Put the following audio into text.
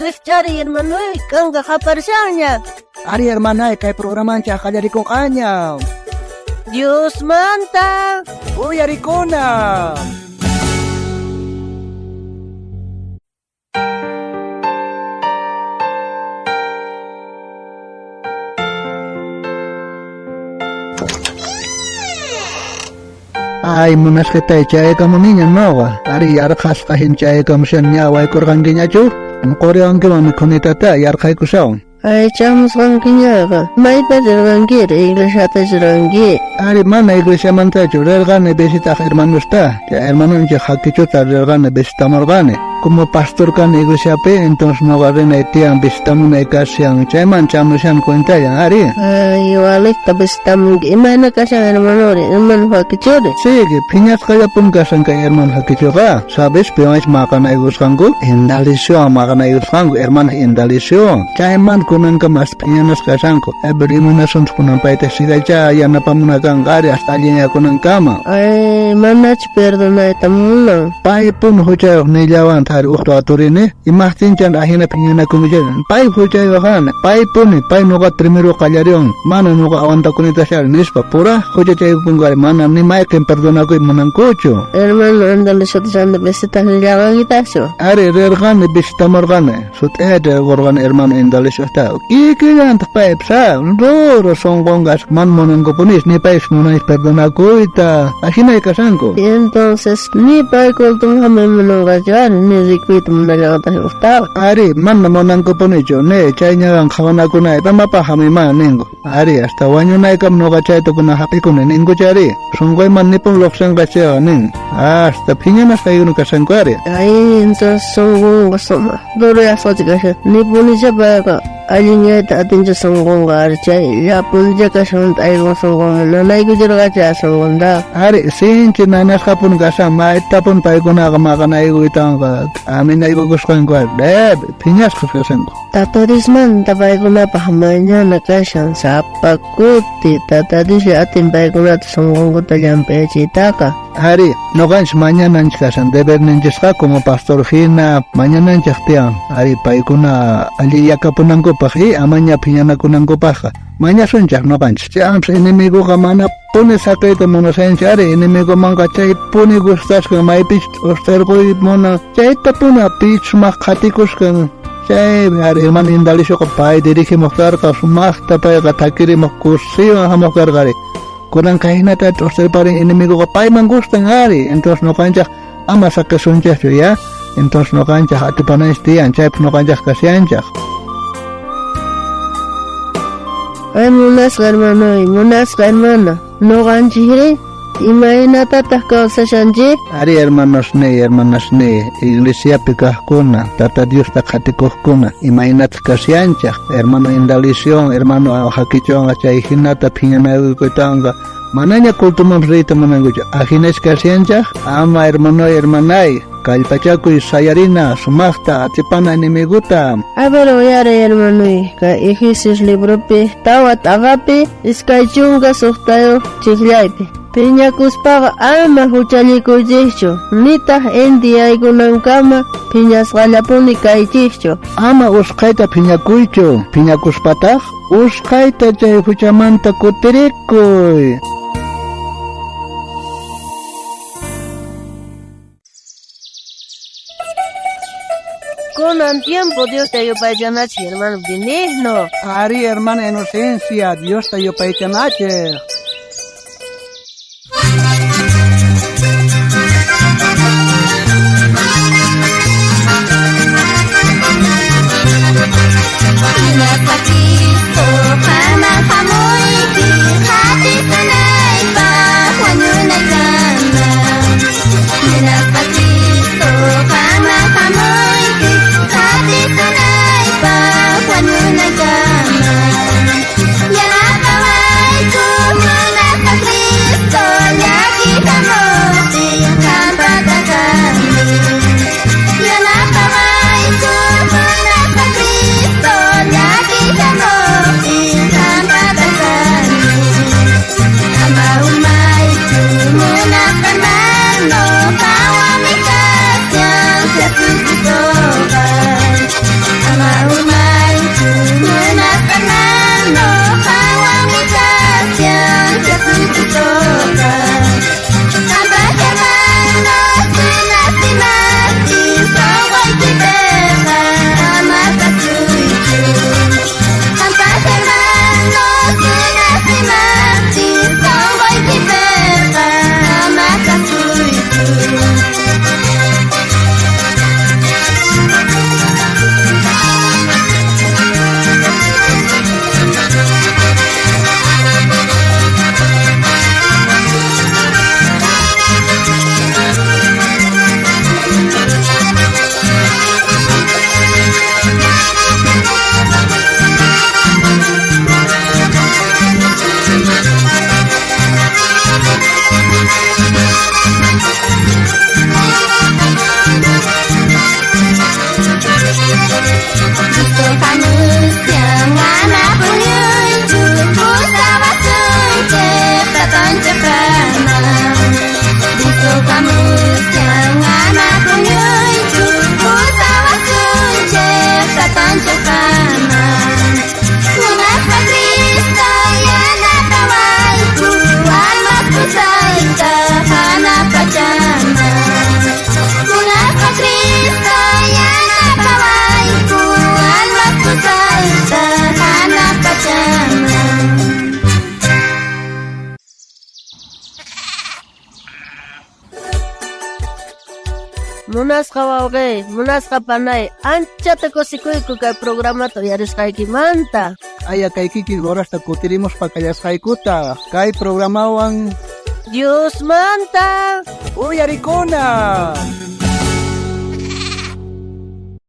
Chari hermano, kanga kaparsanya. Ari hermana, kay programa siya kaya rikong kanya. Diyos manta. Uy, ari ko na. Ay, munas kita chay kamu niña no. Ari arkas kahin chay kamu siya niya way kurang ginya chu. Ang koreang kama mikunita ta yar kay kusaw. Ay, chamos ranginya. May padirangir, iglesia padirangir. Ari mana iglesia manta chu relgane besita hermanos ta. Ya hermano je hakichu ta relgane besita morgane. Como pastor kan iglesia pe entonces no garena etian besitamo na ikasiang chayman chamusian cuenta ya ari. Ay, walik ta besitamo imana kasang hermano hakichu. Sige, piñas kaya pun kasang kay hermano hakichu ka. Sabes piñas makana iguskango indalisyo makana iguskango hermano indalisyo. Chayman kunan ka mas piñanas kasangko. Ebri munasun kunan paite siga cha yana pamuna kang gari hasta linya kunan kama. Ay, manach perdona itamuna. Pai pun hucha nilawan hari ukto aturine imahtin chan ahina piñana kumijan. Pai hucha yohan. Pai pun pai nuga primero kalarion. Mana nuga awanta kunita shar nispa pura hucha chay pun gari mana ni mai ken perdona ko imunan kocho. Hermano andalisyo tsanda besita nilawan itasyo. Ari rergane besita morgane. Sut ede gorgane hermano indalisyo ta. Kiki yan tapay psa. Doro songongas man monan ko punis ni pais munais perdona ko ita. Ahina ikasanko. Entonces ni pai kultung kami menunggajan ni zikwit mendagang ustaw. Ari man monan ko punicho ne chay nyagang kawana ko na ita mapahami man ningo. Ari hasta wanyo na ikam noga chay to kuna hapi ko ningo chari. Songoy man nipong loksan kasya ning. Hasta piña na kayo nukasan ko ari. Ay, entonces songgong kasama. Doro ya sochi kasya. Ni puni siya ba ka? Alinya ita atin siya songgong ka archay. Ya puni siya kasya tayo songgong. Nanay ko siya kasya songgong da. Ari sinchi nanas ka pun kasama ita pun tayo ko na kamakana igo itang ka. Amin na igo gustuhan ko. Deb, piñas kasan ko. Tatorisman tabay ko na pahamanya na kasya sa pakuti. Tatadi siya atin bay ko na songgong ko talyang pechita ka. Ari, no gans mañana kasan deber ninjiska como pastor fina mañana chaktian. Ari paikuna ali yakapunan ko pahi amanya piñana kunan ko paja. Mañana son jak no gans. Chams enemigo kamana pone sakay to mono sencha ari enemigo manga chay pone gustas ka may pich oster ko mona chay tapuna pich makatikus kan. Chay ari man indalisyo ko pay diriki mokar ka sumas tapay ka takiri mokursi hamokar gari. Kurang kahina ta terus paling enemigo ko pai mangustan hari entonces no kanjak ama sakasunjak ya entonces no kanjak atu panastian cai no kanjak kasianjak. Ay, munas hermano no ganjire imainata tahkausa shanji. Ari hermanos ne iglesia pikah kuna tata Dios tak hati kuna imainat kasianjak hermano indalisión hermano hakichon acai hinata piñana kuitanga. Mananya kultumam rita manangujo. Ahines kasianjak ama hermanay. Kalpachakuy sayarina sumafta atipana enemiguta. A ver, oyare hermano, ka ihisis libropi tawat agapi iskaychunga suktayo chiklaypi. Piñakuspaqa ama huchallikuychikchu. Nitaq inti aykunankama piñasqallapuni kaychikchu. Ama usqayta piñakuychu. Piñakuspataq usqayta chay huchamanta kutirikuy. Con el tiempo Dios te ayuda a hermano benigno. Ari hermana inocencia, Dios te ayuda a Ya kawai ku Munasqa wawqi, munasqa panay, anchata kusikuyku kay programato yarisqaykimanta. Aya kaykiki horasta kutirimos pakayasqaykuta kay programawan Dios manta. uyarikuna.